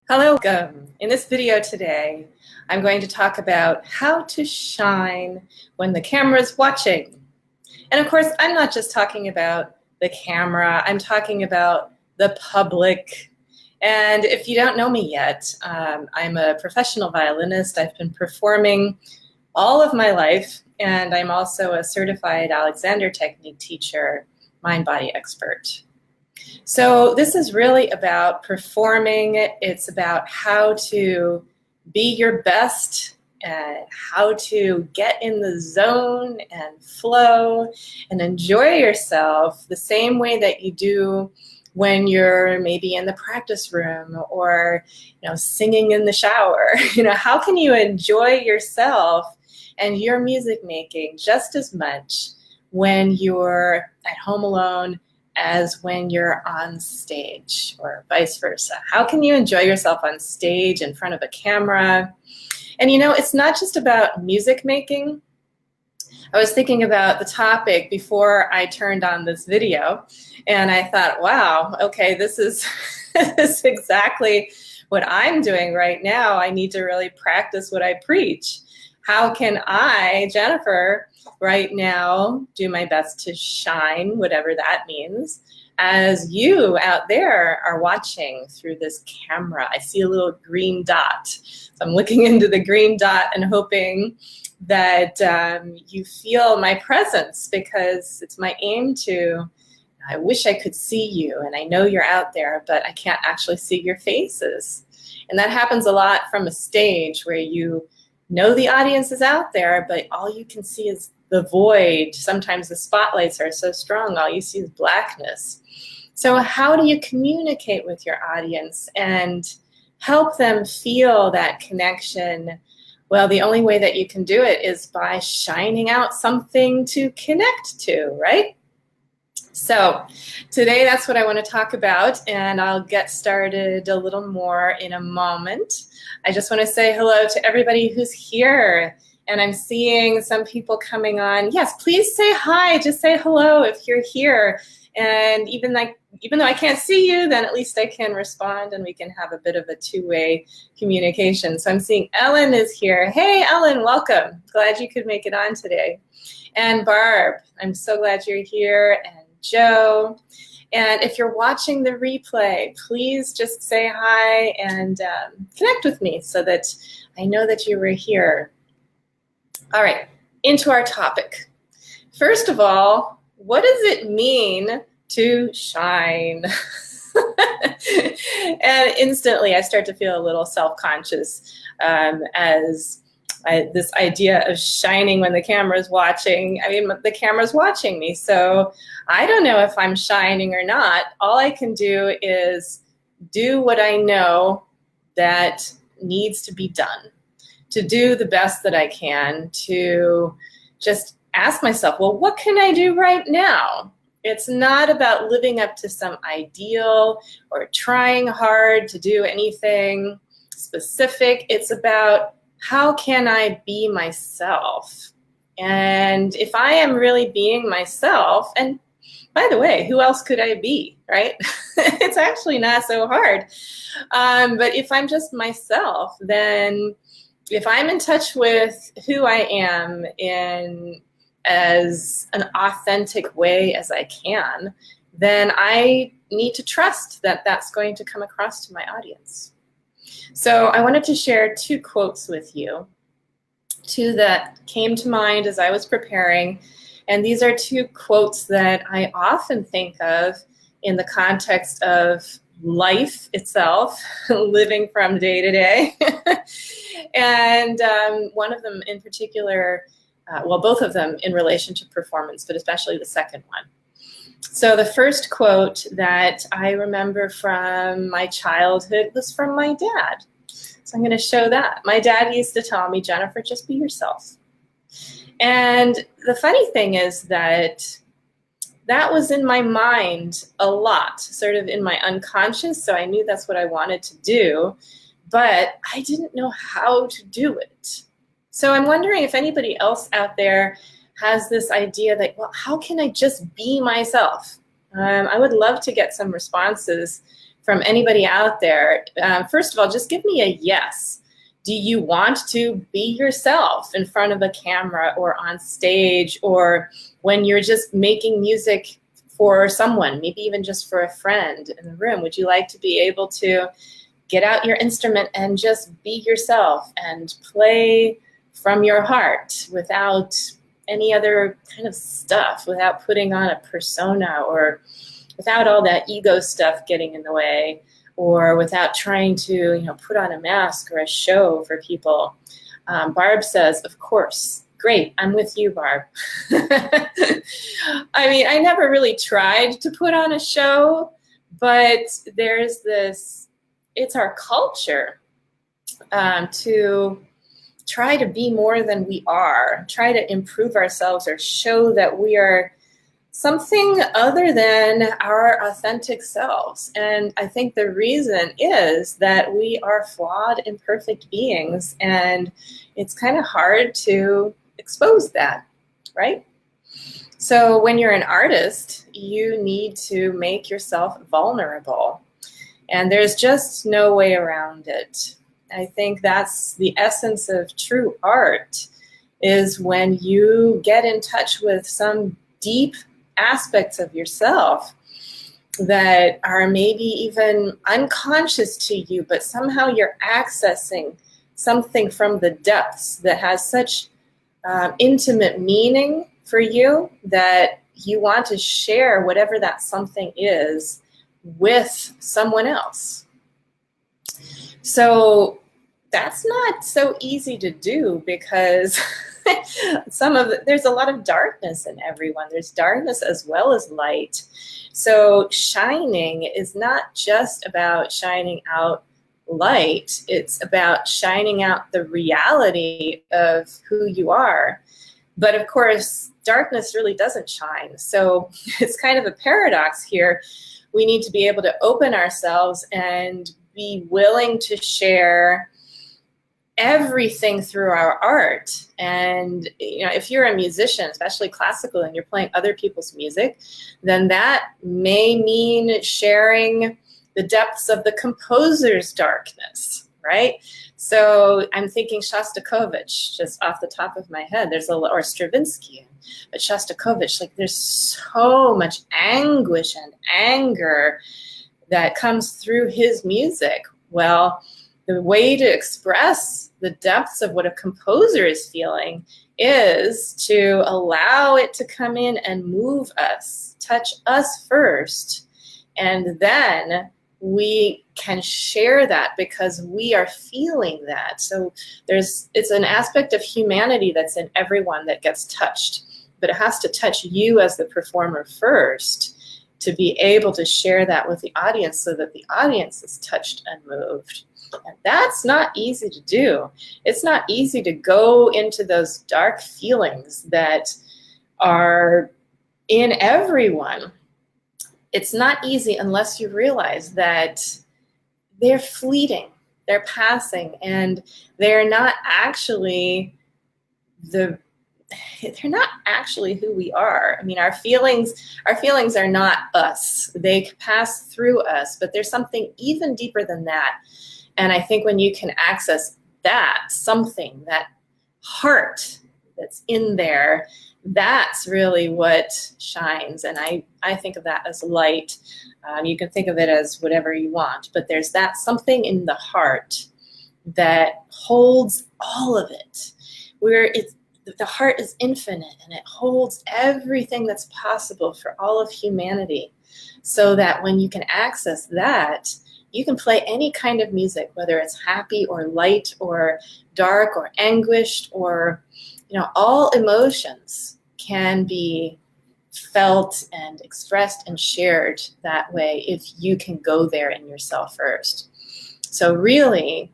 Hello, welcome. In this video today, I'm going to talk about how to shine when the camera's watching. And of course, I'm not just talking about the camera, I'm talking about the public. And if you don't know me yet, I'm a professional violinist. I've been performing all of my life, and I'm also a certified Alexander technique teacher, mind-body expert. So this is really about performing. It's about how to be your best and how to get in the zone and flow and enjoy yourself the same way that you do when you're maybe in the practice room or singing in the shower. How can you enjoy yourself and your music making just as much when you're at home alone as when you're on stage, or vice versa? How can you enjoy yourself on stage in front of a camera? And it's not just about music making. I was thinking about the topic before I turned on this video, and I thought, wow, okay, this is exactly what I'm doing right now. I need to really practice what I preach. How can I, Jennifer, right now, do my best to shine, whatever that means, as you out there are watching through this camera? I see a little green dot. So I'm looking into the green dot and hoping that you feel my presence, because it's my aim I wish I could see you, and I know you're out there, but I can't actually see your faces. And that happens a lot from a stage where you know the audience is out there, but all you can see is the void. Sometimes the spotlights are so strong, all you see is blackness. So how do you communicate with your audience and help them feel that connection? Well, the only way that you can do it is by shining out something to connect to, right? So today that's what I want to talk about, and I'll get started a little more in a moment. I just want to say hello to everybody who's here, and I'm seeing some people coming on. Yes, please say hi, just say hello if you're here. And even though I can't see you, then at least I can respond and we can have a bit of a two-way communication. So I'm seeing Ellen is here. Hey Ellen, welcome. Glad you could make it on today. And Barb, I'm so glad you're here. And Joe. And if you're watching the replay, please just say hi and connect with me so that I know that you were here. All right, into our topic. First of all, what does it mean to shine? And instantly I start to feel a little self-conscious as this idea of shining when the camera's watching. I mean, the camera's watching me, so I don't know if I'm shining or not. All I can do is do what I know that needs to be done, to do the best that I can, to just ask myself, well, what can I do right now? It's not about living up to some ideal or trying hard to do anything specific. It's about, how can I be myself? And if I am really being myself, and by the way, who else could I be, right? It's actually not so hard. But if I'm just myself, then if I'm in touch with who I am in as an authentic way as I can, then I need to trust that that's going to come across to my audience. So I wanted to share two quotes with you, two that came to mind as I was preparing. And these are two quotes that I often think of in the context of life itself, living from day to day. And one of them in particular, well, both of them in relation to performance, but especially the second one. So the first quote that I remember from my childhood was from my dad. So I'm going to show that. My dad used to tell me, Jennifer, just be yourself. And the funny thing is that that was in my mind a lot, sort of in my unconscious, so I knew that's what I wanted to do, but I didn't know how to do it. So I'm wondering if anybody else out there has this idea that, well, how can I just be myself? I would love to get some responses from anybody out there, first of all, just give me a yes. Do you want to be yourself in front of a camera or on stage, or when you're just making music for someone, maybe even just for a friend in the room? Would you like to be able to get out your instrument and just be yourself and play from your heart without any other kind of stuff, without putting on a persona or without all that ego stuff getting in the way, or without trying to, put on a mask or a show for people? Barb says, of course. Great, I'm with you, Barb. I mean, I never really tried to put on a show, but there's this, it's our culture to try to be more than we are, try to improve ourselves or show that we are something other than our authentic selves. And I think the reason is that we are flawed, imperfect beings, and it's kind of hard to expose that, right? So when you're an artist, you need to make yourself vulnerable, and there's just no way around it. I think that's the essence of true art, is when you get in touch with some deep aspects of yourself that are maybe even unconscious to you, but somehow you're accessing something from the depths that has such intimate meaning for you that you want to share whatever that something is with someone else. So that's not so easy to do, because there's a lot of darkness in everyone. There's darkness as well as light. So shining is not just about shining out light, it's about shining out the reality of who you are. But of course, darkness really doesn't shine. So it's kind of a paradox here. We need to be able to open ourselves and be willing to share everything through our art. And if you're a musician, especially classical, and you're playing other people's music, then that may mean sharing the depths of the composer's darkness, right? So I'm thinking Shostakovich, just off the top of my head. Or Stravinsky, but Shostakovich, like, there's so much anguish and anger that comes through his music. Well, the way to express the depths of what a composer is feeling is to allow it to come in and move us, touch us first, and then we can share that because we are feeling that. So it's an aspect of humanity that's in everyone that gets touched, but it has to touch you as the performer first to be able to share that with the audience so that the audience is touched and moved. And that's not easy to do. It's not easy to go into those dark feelings that are in everyone. It's not easy unless you realize that they're fleeting, they're passing, and they're not actually they're not actually who we are. I mean, our feelings are not us. They pass through us, but there's something even deeper than that. And I think when you can access that something, that heart that's in there, that's really what shines. And I think of that as light. You can think of it as whatever you want, but there's that something in the heart that holds all of it. The heart is infinite, and it holds everything that's possible for all of humanity. So that when you can access that, you can play any kind of music, whether it's happy or light or dark or anguished, or all emotions can be felt and expressed and shared that way if you can go there in yourself first. So really,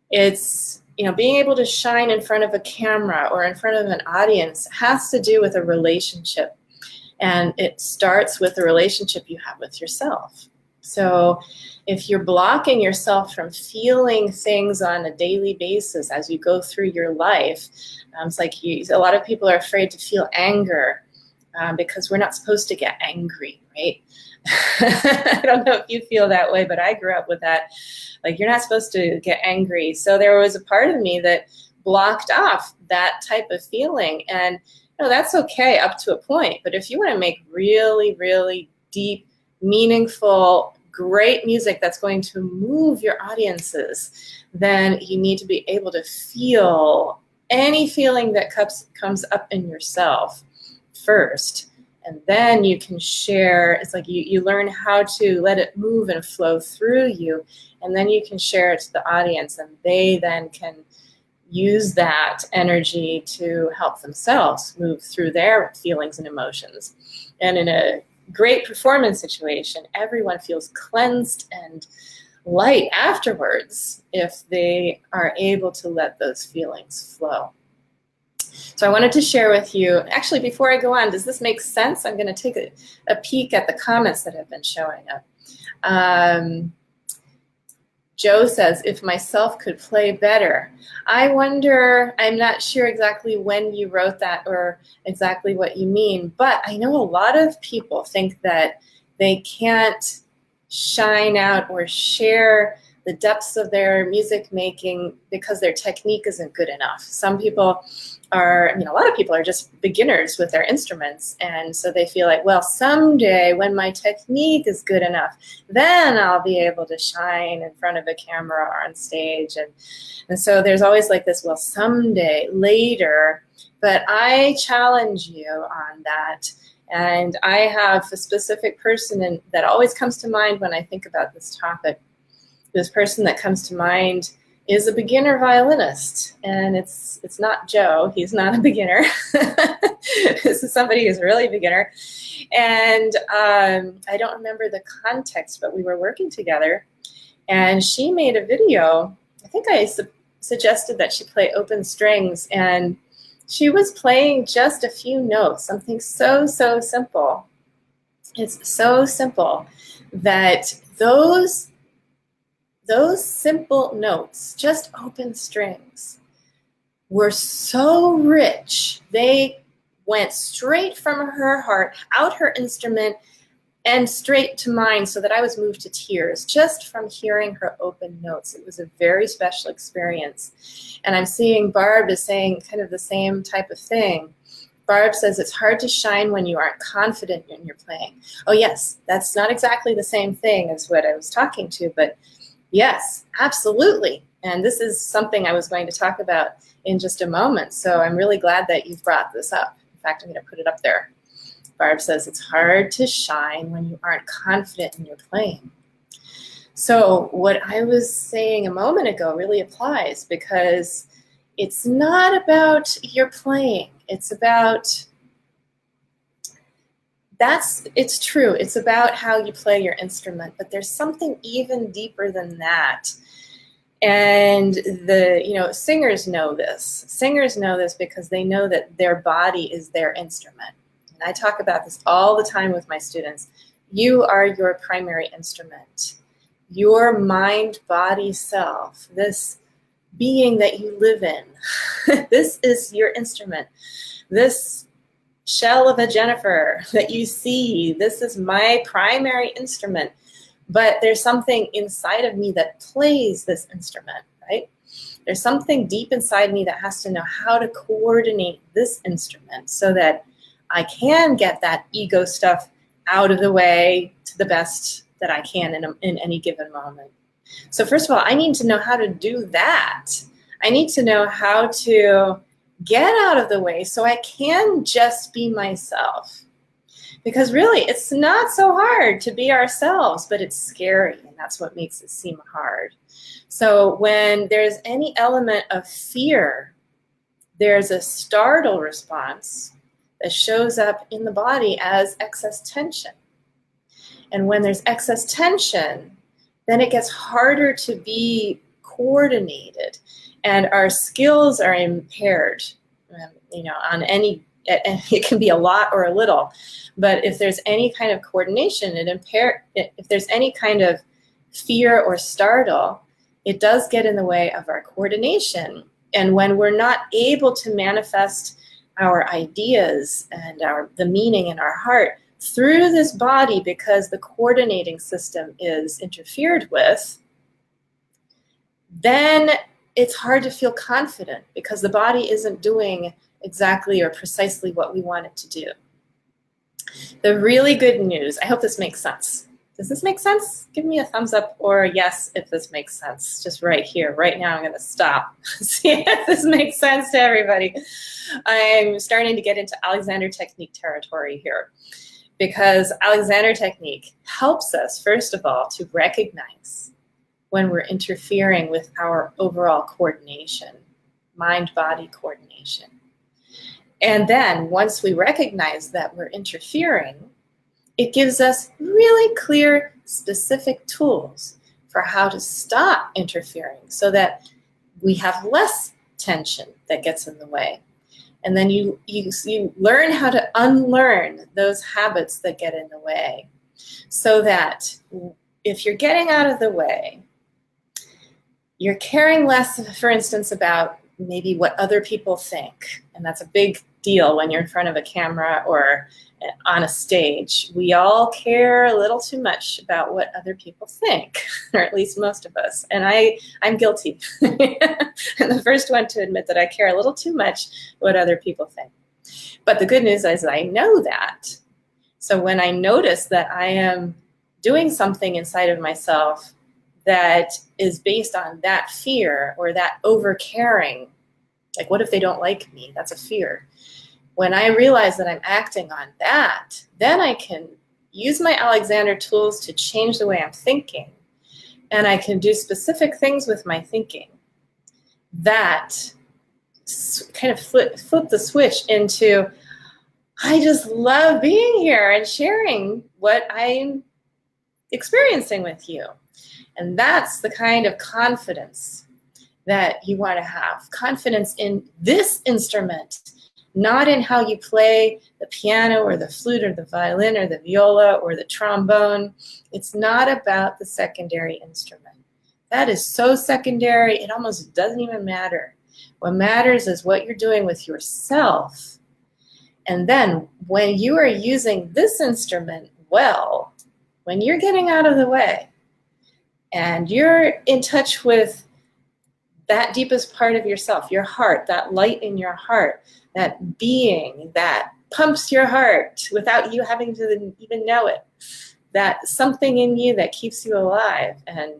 it's being able to shine in front of a camera or in front of an audience has to do with a relationship, and it starts with the relationship you have with yourself. So if you're blocking yourself from feeling things on a daily basis as you go through your life, it's like a lot of people are afraid to feel anger because we're not supposed to get angry, right? I don't know if you feel that way, but I grew up with that. Like, you're not supposed to get angry. So there was a part of me that blocked off that type of feeling. And that's okay up to a point. But if you want to make really, really deep, meaningful, great music that's going to move your audiences, then you need to be able to feel any feeling that comes up in yourself first. And then you can share. It's like you learn how to let it move and flow through you. And then you can share it to the audience, and they then can use that energy to help themselves move through their feelings and emotions. And in a great performance situation, everyone feels cleansed and light afterwards if they are able to let those feelings flow. So I wanted to share with you, actually, before I go on, does this make sense? I'm going to take a peek at the comments that have been showing up. Joe says, if myself could play better. I wonder, I'm not sure exactly when you wrote that or exactly what you mean, but I know a lot of people think that they can't shine out or share the depths of their music making because their technique isn't good enough. Some people are, a lot of people are just beginners with their instruments, and so they feel like, well, someday when my technique is good enough, then I'll be able to shine in front of a camera or on stage. And so there's always like this, well, someday, later. But I challenge you on that. And I have a specific person that always comes to mind when I think about this topic. This person that comes to mind is a beginner violinist, and it's not Joe. He's not a beginner. This is somebody who's really a beginner. And I don't remember the context, but we were working together, and she made a video. I think I suggested that she play open strings, and she was playing just a few notes, something so simple. It's so simple that those simple notes, just open strings, were so rich. They went straight from her heart, out her instrument, and straight to mine, so that I was moved to tears just from hearing her open notes. It was a very special experience. And I'm seeing Barb is saying kind of the same type of thing. Barb says it's hard to shine when you aren't confident in your playing. Oh yes, that's not exactly the same thing as what I was talking to, but yes, absolutely. And this is something I was going to talk about in just a moment. So I'm really glad that you've brought this up. In fact, I'm going to put it up there. Barb says it's hard to shine when you aren't confident in your playing. So what I was saying a moment ago really applies, because it's not about your playing. It's about, it's true. It's about how you play your instrument, but there's something even deeper than that. And singers know this. Singers know this because they know that their body is their instrument. And I talk about this all the time with my students. You are your primary instrument. Your mind, body, self, this being that you live in, this is your instrument. This shell of a Jennifer that you see, this is my primary instrument. But there's something inside of me that plays this instrument, right? There's something deep inside me that has to know how to coordinate this instrument so that I can get that ego stuff out of the way to the best that I can in any given moment. So first of all, I need to know how to do that. I need to know how to get out of the way so I can just be myself. Because really, it's not so hard to be ourselves, but it's scary, and that's what makes it seem hard. So when there's any element of fear, there's a startle response that shows up in the body as excess tension. And when there's excess tension, then it gets harder to be coordinated, and our skills are impaired. On any, it can be a lot or a little, but if there's any kind of coordination, if there's any kind of fear or startle, it does get in the way of our coordination. And when we're not able to manifest our ideas and the meaning in our heart, through this body, because the coordinating system is interfered with, then it's hard to feel confident because the body isn't doing exactly or precisely what we want it to do. The really good news, I hope this makes sense. Does this make sense? Give me a thumbs up or a yes if this makes sense. Just right here, right now, I'm going to stop. See if this makes sense to everybody. I'm starting to get into Alexander Technique territory here, because Alexander Technique helps us, first of all, to recognize when we're interfering with our overall coordination, mind-body coordination. And then once we recognize that we're interfering, it gives us really clear, specific tools for how to stop interfering so that we have less tension that gets in the way. And then you learn how to unlearn those habits that get in the way, so that if you're getting out of the way, you're caring less, for instance, about maybe what other people think. And that's a big deal when you're in front of a camera or on a stage. We all care a little too much about what other people think, or at least most of us. And I'm guilty. I'm the first one to admit that I care a little too much what other people think. But the good news is I know that. So when I notice that I am doing something inside of myself that is based on that fear or that over-caring, like what if they don't like me? That's a fear. When I realize that I'm acting on that, then I can use my Alexander tools to change the way I'm thinking. And I can do specific things with my thinking that kind of flip the switch into, I just love being here and sharing what I'm experiencing with you. And that's the kind of confidence that you want to have. Confidence in this instrument, not in how you play the piano or the flute or the violin or the viola or the trombone. It's not about the secondary instrument. That is so secondary, it almost doesn't even matter. What matters is what you're doing with yourself. And then when you are using this instrument well, when you're getting out of the way, and you're in touch with that deepest part of yourself, your heart, that light in your heart, that being that pumps your heart without you having to even know it, that something in you that keeps you alive and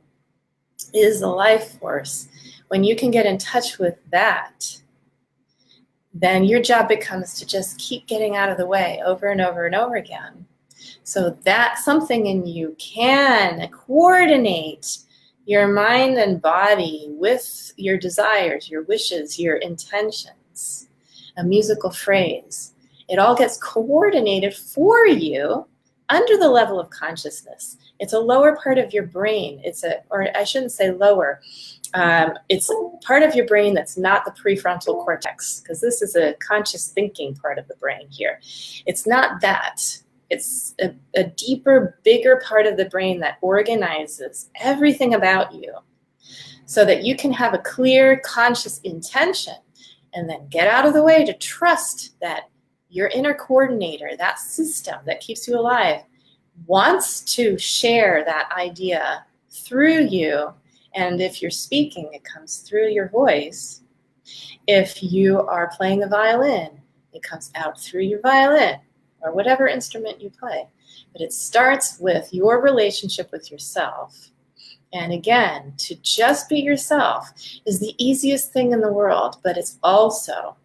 is a life force. When you can get in touch with that, then your job becomes to just keep getting out of the way over and over and over again. So that something in you can coordinate your mind and body with your desires, your wishes, your intentions, a musical phrase. It all gets coordinated for you under the level of consciousness. It's a lower part of your brain. Or I shouldn't say lower. It's part of your brain that's not the prefrontal cortex, because this is a conscious thinking part of the brain here. It's not that. It's a deeper, bigger part of the brain that organizes everything about you so that you can have a clear, conscious intention and then get out of the way to trust that your inner coordinator, that system that keeps you alive, wants to share that idea through you. And if you're speaking, it comes through your voice. If you are playing the violin, it comes out through your violin, or whatever instrument you play. But it starts with your relationship with yourself. And again, to just be yourself is the easiest thing in the world, but it's also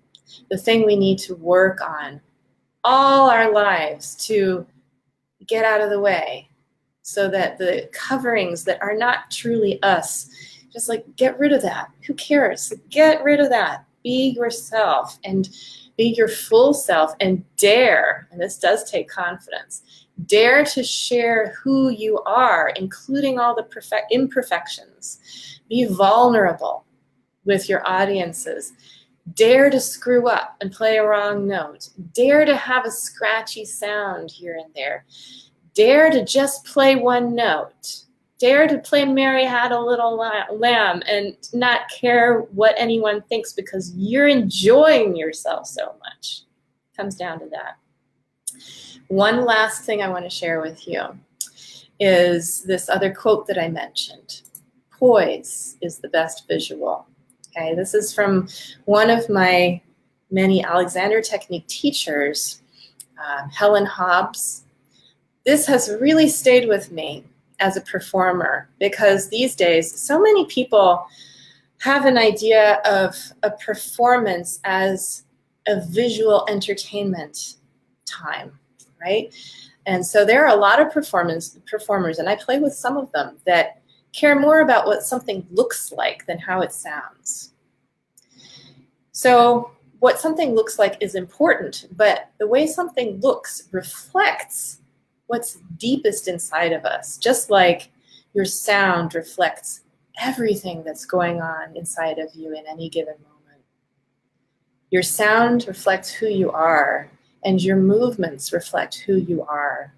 the thing we need to work on all our lives to get out of the way, so that the coverings that are not truly us, just like get rid of that. Who cares? Get rid of that. Be yourself and be your full self, and dare, and this does take confidence, dare to share who you are, including all the imperfections. Be vulnerable with your audiences. Dare to screw up and play a wrong note. Dare to have a scratchy sound here and there. Dare to just play one note. Dare to play Mary Had a Little Lamb and not care what anyone thinks because you're enjoying yourself so much. It comes down to that. One last thing I want to share with you is this other quote that I mentioned. Poise is the best visual. Okay, this is from one of my many Alexander Technique teachers, Helen Hobbs. This has really stayed with me as a performer because these days so many people have an idea of a performance as a visual entertainment time, right? And so there are a lot of performers, and I play with some of them, that care more about what something looks like than how it sounds. So what something looks like is important, but the way something looks reflects what's deepest inside of us, just like your sound reflects everything that's going on inside of you in any given moment. Your sound reflects who you are, and your movements reflect who you are.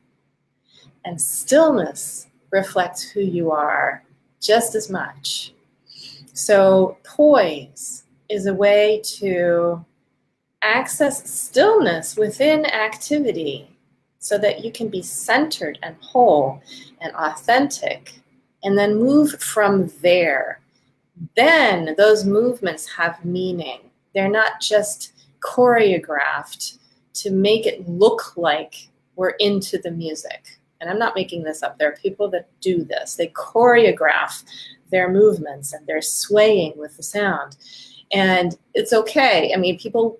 And stillness reflects who you are just as much. So poise is a way to access stillness within activity so that you can be centered and whole and authentic, and then move from there. Then those movements have meaning. They're not just choreographed to make it look like we're into the music. And I'm not making this up. There are people that do this. They choreograph their movements and they're swaying with the sound. And it's okay. I mean, people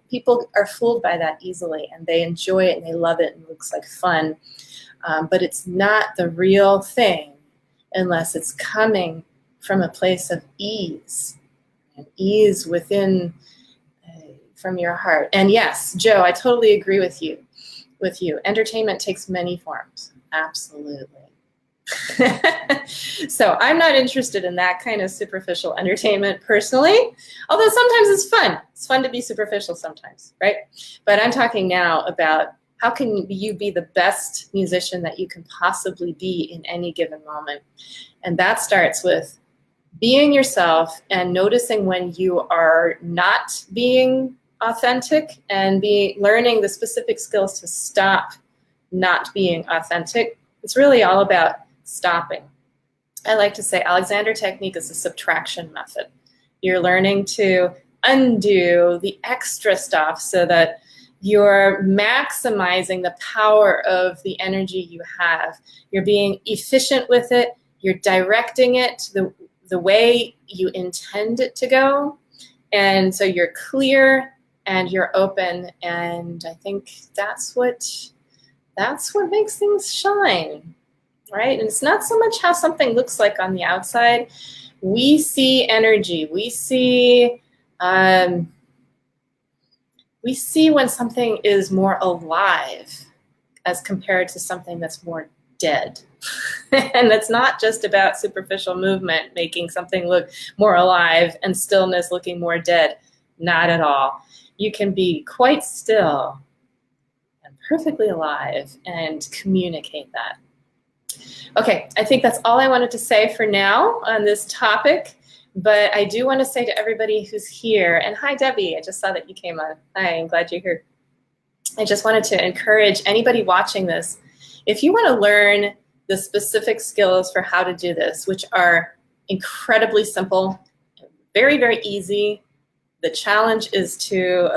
are fooled by that easily, and they enjoy it and they love it and it looks like fun. But it's not the real thing unless it's coming from a place of ease, and ease within, from your heart. And yes, Joe, I totally agree with you. Entertainment takes many forms. Absolutely. So I'm not interested in that kind of superficial entertainment personally, although sometimes it's fun. It's fun to be superficial sometimes, right? But I'm talking now about how can you be the best musician that you can possibly be in any given moment. And that starts with being yourself and noticing when you are not being authentic, and learning the specific skills to stop not being authentic. It's really all about stopping. I like to say Alexander Technique is a subtraction method. You're learning to undo the extra stuff so that you're maximizing the power of the energy you have. You're being efficient with it. You're directing it the way you intend it to go. And so you're clear and you're open. And I think that's what makes things shine. Right? And it's not so much how something looks like on the outside. We see energy. We see when something is more alive as compared to something that's more dead. And it's not just about superficial movement making something look more alive and stillness looking more dead. Not at all. You can be quite still and perfectly alive and communicate that. Okay, I think that's all I wanted to say for now on this topic, but I do want to say to everybody who's here, and hi Debbie, I just saw that you came on. Hi, I'm glad you're here. I just wanted to encourage anybody watching this, if you want to learn the specific skills for how to do this, which are incredibly simple, very, very easy. The challenge is to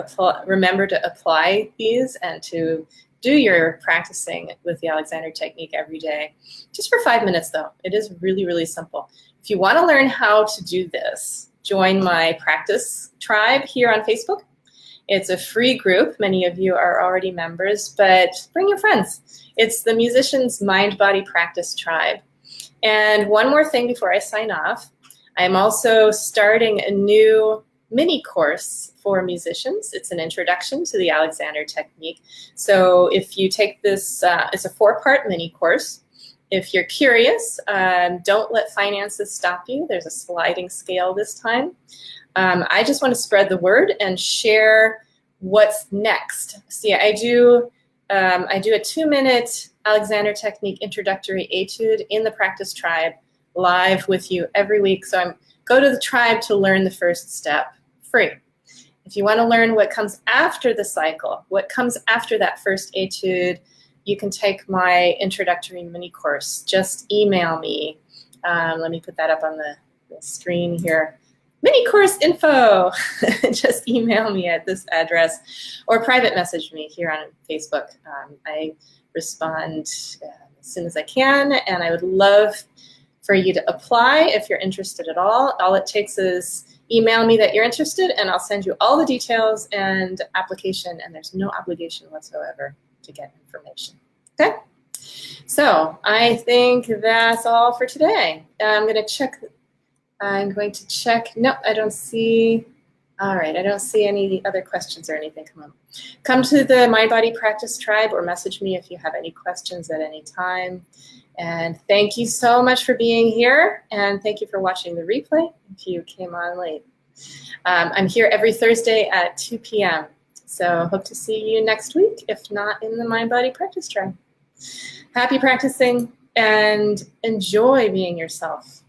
remember to apply these and to do your practicing with the Alexander Technique every day, just for 5 minutes though. It is really, really simple. If you want to learn how to do this, join my practice tribe here on Facebook. It's a free group. Many of you are already members, but bring your friends. It's the Musicians Mind Body Practice Tribe. And one more thing before I sign off, I'm also starting a new mini course for musicians. It's an introduction to the Alexander Technique. So if you take this, it's a 4-part mini course. If you're curious, don't let finances stop you. There's a sliding scale this time. I just want to spread the word and share what's next. See, I do a 2-minute Alexander Technique introductory etude in the practice tribe live with you every week. So go to the tribe to learn the first step, free. If you want to learn what comes after the cycle, what comes after that first etude, you can take my introductory mini course. Just email me. Let me put that up on the screen here. Mini course info. Just email me at this address or private message me here on Facebook. I respond as soon as I can, and I would love for you to apply if you're interested at all. All it takes is email me that you're interested, and I'll send you all the details and application, and there's no obligation whatsoever to get information. Okay? So I think that's all for today. I'm going to check. Nope, I don't see. All right, I don't see any other questions or anything come up. Come to the Mind Body Practice Tribe or message me if you have any questions at any time. And thank you so much for being here, and thank you for watching the replay if you came on late. I'm here every Thursday at 2 p.m. So hope to see you next week, if not in the Mind Body Practice Tribe. Happy practicing and enjoy being yourself.